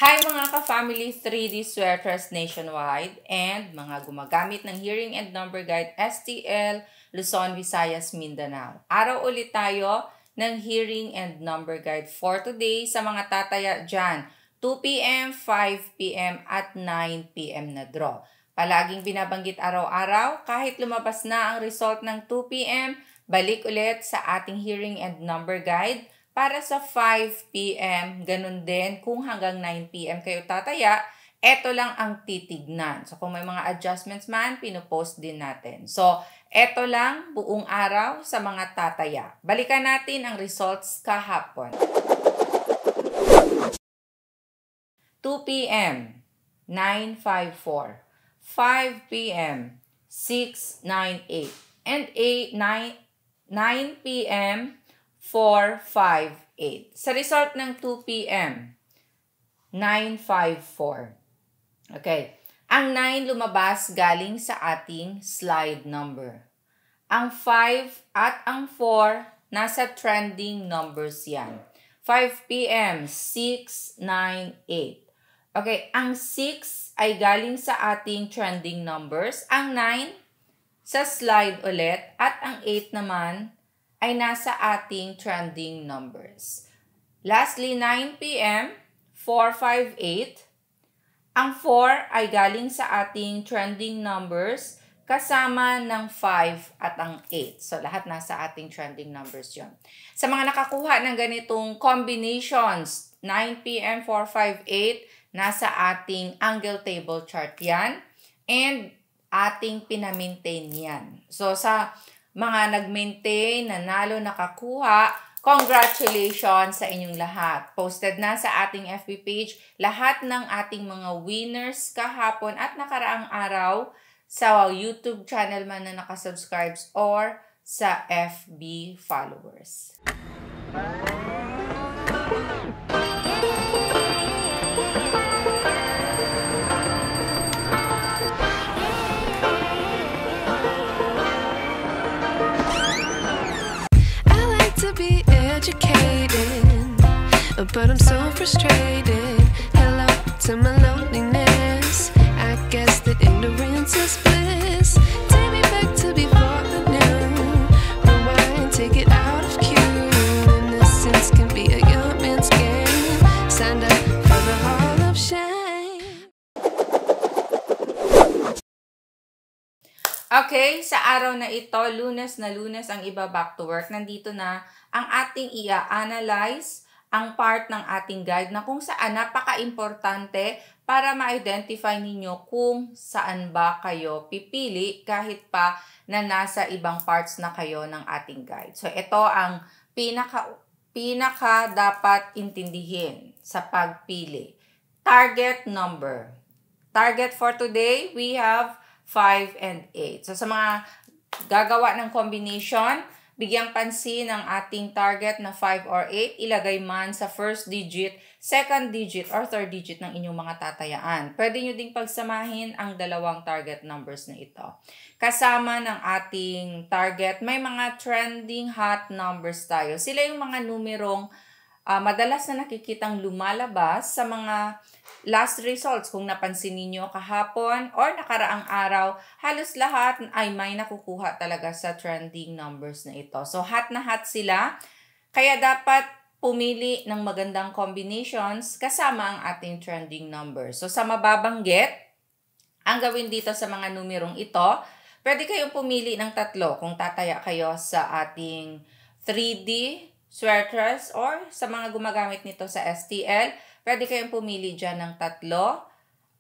Hi mga ka-family 3D Sweaters nationwide and mga gumagamit ng Hearing and Number Guide STL, Luzon, Visayas, Mindanao. Araw ulit tayo ng Hearing and Number Guide for today sa mga tataya dyan. 2 p.m., 5 p.m. at 9 p.m. na draw. Palaging binabanggit araw-araw, kahit lumabas na ang result ng 2 p.m., balik ulit sa ating Hearing and Number Guide. Para sa 5 p.m., ganun din, kung hanggang 9 p.m. kayo tataya, eto lang ang titignan. So, kung may mga adjustments man, pinopost din natin. So, eto lang, buong araw sa mga tataya. Balikan natin ang results kahapon. 2 p.m., 954. 5 p.m., 698. And 9 p.m., 458. Sa result ng 2 p.m., 954. Okay. Ang 9 lumabas galing sa ating slide number. Ang 5 at ang 4, nasa trending numbers yan. 5 p.m., 698. Okay. Ang 6 ay galing sa ating trending numbers. Ang 9, sa slide ulit. At ang 8 naman, ay nasa ating trending numbers. Lastly, 9 p.m., 458. Ang 4 ay galing sa ating trending numbers kasama ng 5 at ang 8. So, lahat nasa ating trending numbers yon. Sa mga nakakuha ng ganitong combinations, 9 p.m., 458, nasa ating angle table chart yan. And ating pinamaintain yan. So, sa mga nag-maintain, nanalo, nakakuha, congratulations sa inyong lahat. Posted na sa ating FB page lahat ng ating mga winners kahapon at nakaraang araw sa YouTube channel man na nakasubscribes or sa FB followers. But I'm so frustrated. Hello to my loneliness. I guess that ignorance is bliss. Take me back to before the new. Rewind, take it out of cue. Innocence can be a young man's game. Signed up for the hall of shame. Okay, sa araw na ito, Lunes na Lunes ang iba back to work. Nandito na ang ating i-analyze ang part ng ating guide na kung saan napaka-importante para ma-identify ninyo kung saan ba kayo pipili kahit pa na nasa ibang parts na kayo ng ating guide. So, ito ang pinaka dapat intindihin sa pagpili. Target number. Target for today, we have 5 and 8. So, sa mga gagawa ng combination, bigyang pansin ang ating target na 5 or 8, ilagay man sa first digit, second digit, or third digit ng inyong mga tatayaan. Pwede nyo ding pagsamahin ang dalawang target numbers na ito. Kasama ng ating target, may mga trending hot numbers tayo. Sila yung mga numerong madalas na nakikitang lumalabas sa mga last results. Kung napansin niyo kahapon or nakaraang araw, halos lahat ay may nakukuha talaga sa trending numbers na ito. So, hot na hot sila. Kaya dapat pumili ng magandang combinations kasama ang ating trending numbers. So, sa mababanggit, ang gawin dito sa mga numerong ito, pwede kayong pumili ng tatlo kung tataya kayo sa ating 3D sweaters or sa mga gumagamit nito sa STL, pwede kayong pumili dyan ng tatlo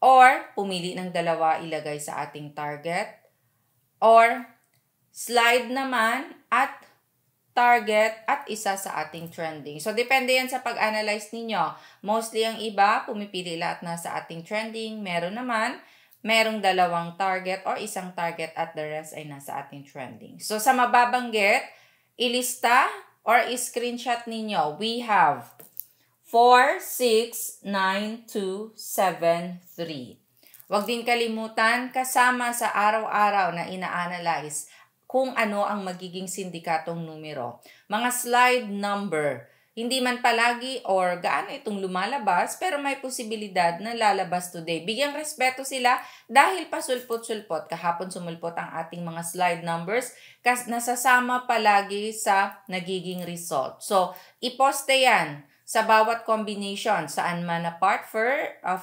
or pumili ng dalawa ilagay sa ating target or slide naman at target at isa sa ating trending. So, depende yan sa pag-analyze ninyo. Mostly ang iba, pumipili lahat na sa ating trending. Meron naman, merong dalawang target or isang target at the rest ay nasa ating trending. So, sa mababanggit, ilista or screenshot ninyo, we have 4, 6, 9, 2, 7, 3. Huwag din kalimutan kasama sa araw-araw na ina-analyze kung ano ang magiging sindikatong numero. Mga slide number. Hindi man palagi or gaano itong lumalabas, pero may posibilidad na lalabas today. Bigyang respeto sila dahil pasulpot-sulpot. Kahapon sumulpot ang ating mga slide numbers kasi nasasama palagi sa nagiging result. So, iposte yan sa bawat combination, saan man na part for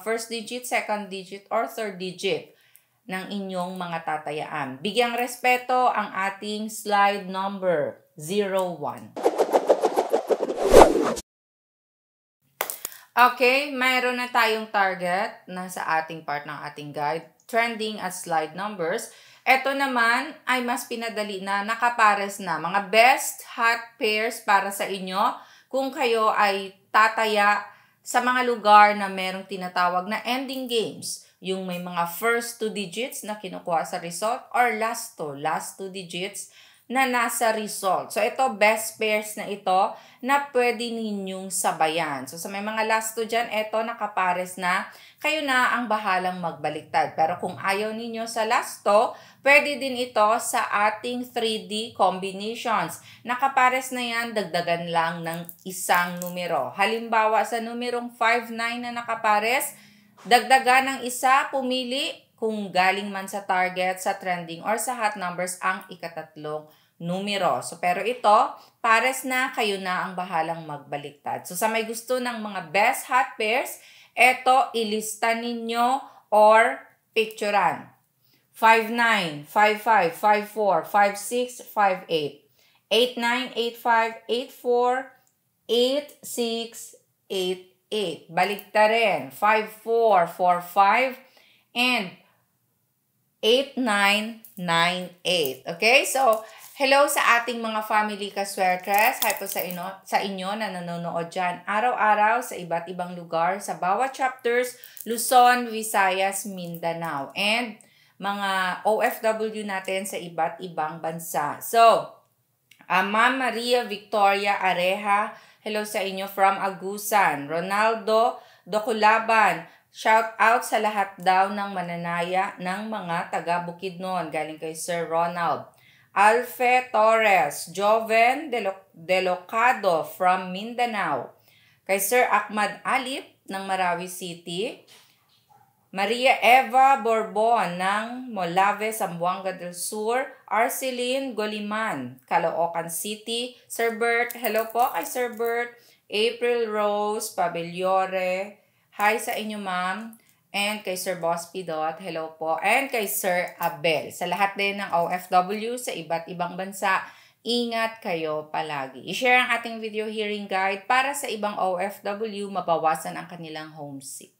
first digit, second digit, or third digit ng inyong mga tatayaan. Bigyang respeto ang ating slide number 01. Okay, mayroon na tayong target na sa ating part ng ating guide, trending at slide numbers. Ito naman ay mas pinadali na, nakapares na. Mga best hot pairs para sa inyo kung kayo ay tataya sa mga lugar na merong tinatawag na ending games. Yung may mga first 2 digits na kinukuha sa result or last 2 digits na nasa result. So, ito, best pairs na ito na pwede ninyong sabayan. So, sa may mga last 2 dyan, ito, nakapares na. Kayo na ang bahalang magbaliktad. Pero kung ayaw ninyo sa last 2, pwede din ito sa ating 3D combinations. Nakapares na yan, dagdagan lang ng isang numero. Halimbawa, sa numerong 5-9 na nakapares, dagdagan ng isa, pumili kung galing man sa target, sa trending, or sa hot numbers ang ikatatlong numero. So, pero ito, pares na, kayo na ang bahalang magbaliktad. So, sa may gusto ng mga best hot pairs, ito, ilista ninyo or picturean. 5-9, 5-5, 5-4, 5-6, 5-8. 8-9, 8-5, 8-4, 8-6, 8-8. Baliktarin. 5-4, 4-5, and 8-9-9-8. Okay? So, hello sa ating mga family kaswertres. Hi po sa inyo na nanonood dyan araw-araw sa iba't ibang lugar sa bawat chapters, Luzon, Visayas, Mindanao, and mga OFW natin sa iba't ibang bansa. So, Ma'am Maria Victoria Areha, hello sa inyo from Agusan. Ronaldo Doculaban, shout out sa lahat daw ng mananaya ng mga taga Bukidnon. Galing kay Sir Ronald. Alfe Torres, Joven Delocado from Mindanao. Kay Sir Ahmad Alip ng Marawi City. Maria Eva Borbon ng Molave, Zamboanga del Sur. Arceline Goliman, Caloocan City. Sir Bert, hello po kay Sir Bert. April Rose Pabellore, hi sa inyo ma'am. And kay Sir Boss Pidot, hello po. And kay Sir Abel. Sa lahat din ng OFW sa iba't ibang bansa, ingat kayo palagi. I-share ang ating video hearing guide para sa ibang OFW mabawasan ang kanilang homesick.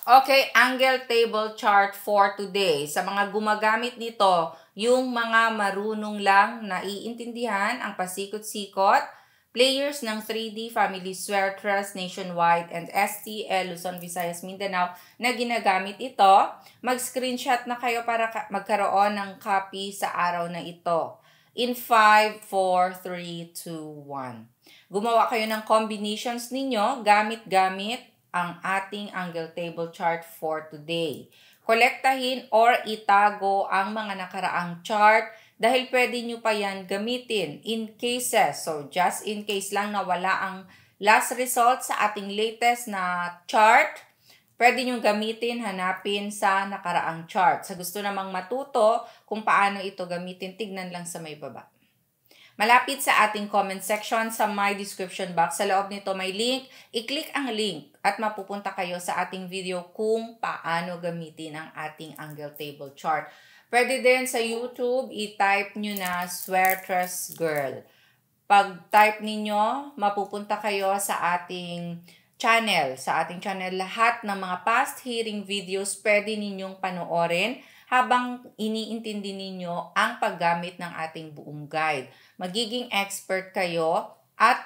Okay, angle table chart for today. Sa mga gumagamit nito, yung mga marunong lang na iintindihan ang pasikot-sikot, players ng 3D Family Swertres Nationwide and STL Luzon, Visayas, Mindanao na ginagamit ito, mag-screenshot na kayo para magkaroon ng copy sa araw na ito. In 5, 4, 3, 2, 1. Gumawa kayo ng combinations ninyo gamit-gamit ang ating angle table chart for today. Kolektahin or itago ang mga nakaraang chart dahil pwede nyo pa yan gamitin in cases. So, just in case lang na wala ang last result sa ating latest na chart, pwede nyo gamitin, hanapin sa nakaraang chart. Sa gusto namang matuto kung paano ito gamitin, tignan lang sa may baba. Malapit sa ating comment section sa my description box. Sa loob nito may link. I-click ang link at mapupunta kayo sa ating video kung paano gamitin ang ating angle table chart. Pwede din sa YouTube, i-type nyo na Swertres Girl. Pag-type ninyo, mapupunta kayo sa ating channel. Sa ating channel, lahat ng mga past hearing videos pwede ninyong panoorin habang iniintindi ninyo ang paggamit ng ating buong guide. Magiging expert kayo at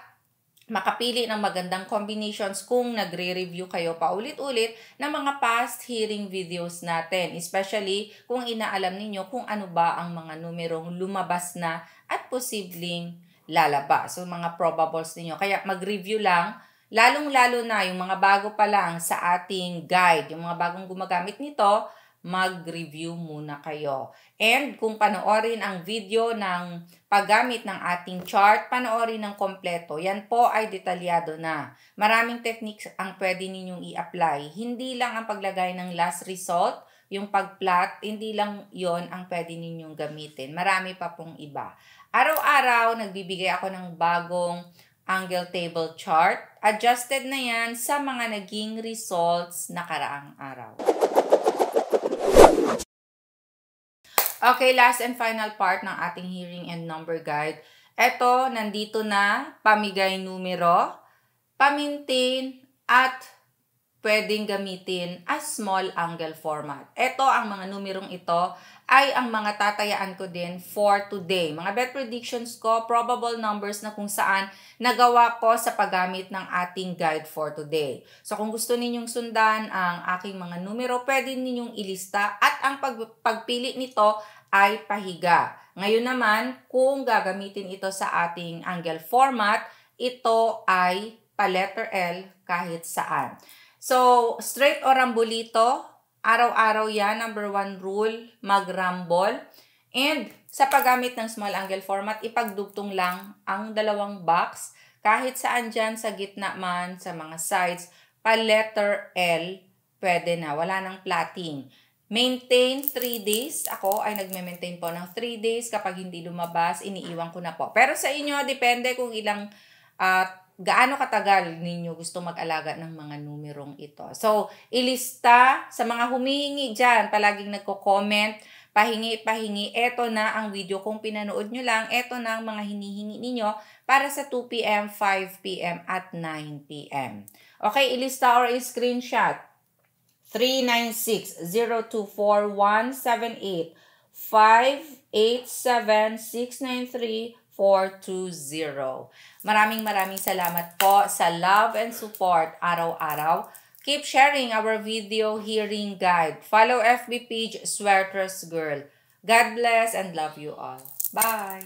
makapili ng magandang combinations kung nagre-review kayo paulit-ulit ng mga past hearing videos natin. Especially kung inaalam ninyo kung ano ba ang mga numerong lumabas na at posibleng lalabas. So, mga probables ninyo. Kaya mag-review lang, lalong-lalo na yung mga bago pa lang sa ating guide, yung mga bagong gumagamit nito, mag-review muna kayo. And kung panoorin ang video ng paggamit ng ating chart, panoorin ng kompleto. Yan po ay detalyado na. Maraming techniques ang pwede ninyong i-apply. Hindi lang ang paglagay ng last result, yung pag-plot, hindi lang yon ang pwede ninyong gamitin. Marami pa pong iba. Araw-araw, nagbibigay ako ng bagong angle table chart. Adjusted na yan sa mga naging results na karaang araw. Okay, last and final part ng ating hearing and number guide. Ito, nandito na, pamigay numero, pamintain, at pwedeng gamitin as small angle format. Ito, ang mga numerong ito, ay ang mga tatayaan ko din for today. Mga bet predictions ko, probable numbers na kung saan nagawa ko sa paggamit ng ating guide for today. So kung gusto ninyong sundan ang aking mga numero, pwede ninyong ilista at ang pagpili nito ay pahiga. Ngayon naman, kung gagamitin ito sa ating angle format, ito ay pa letter L kahit saan. So, straight o rambolito, araw-araw yan, number 1 rule, mag-rumble. And sa paggamit ng small angle format, ipagdugtong lang ang dalawang box. Kahit saan dyan, sa gitna man, sa mga sides, pa letter L, pwede na. Wala nang plotting. Maintain 3 days. Ako ay nagme-maintain po ng 3 days. Kapag hindi lumabas, iniiwan ko na po. Pero sa inyo, depende kung ilang gaano katagal ninyo gusto mag-alaga ng mga numerong ito. So, ilista sa mga humihingi dyan, palaging nagko-comment, pahingi, eto na ang video. Kung pinanood nyo lang, eto na ang mga hinihingi ninyo para sa 2 p.m., 5 p.m., at 9 p.m. Okay, ilista or screenshot. 396-024-178 587-693 420. Maraming salamat po sa love and support araw-araw. Keep sharing our video hearing guide. Follow FB page Sweartress Girl. God bless and love you all. Bye!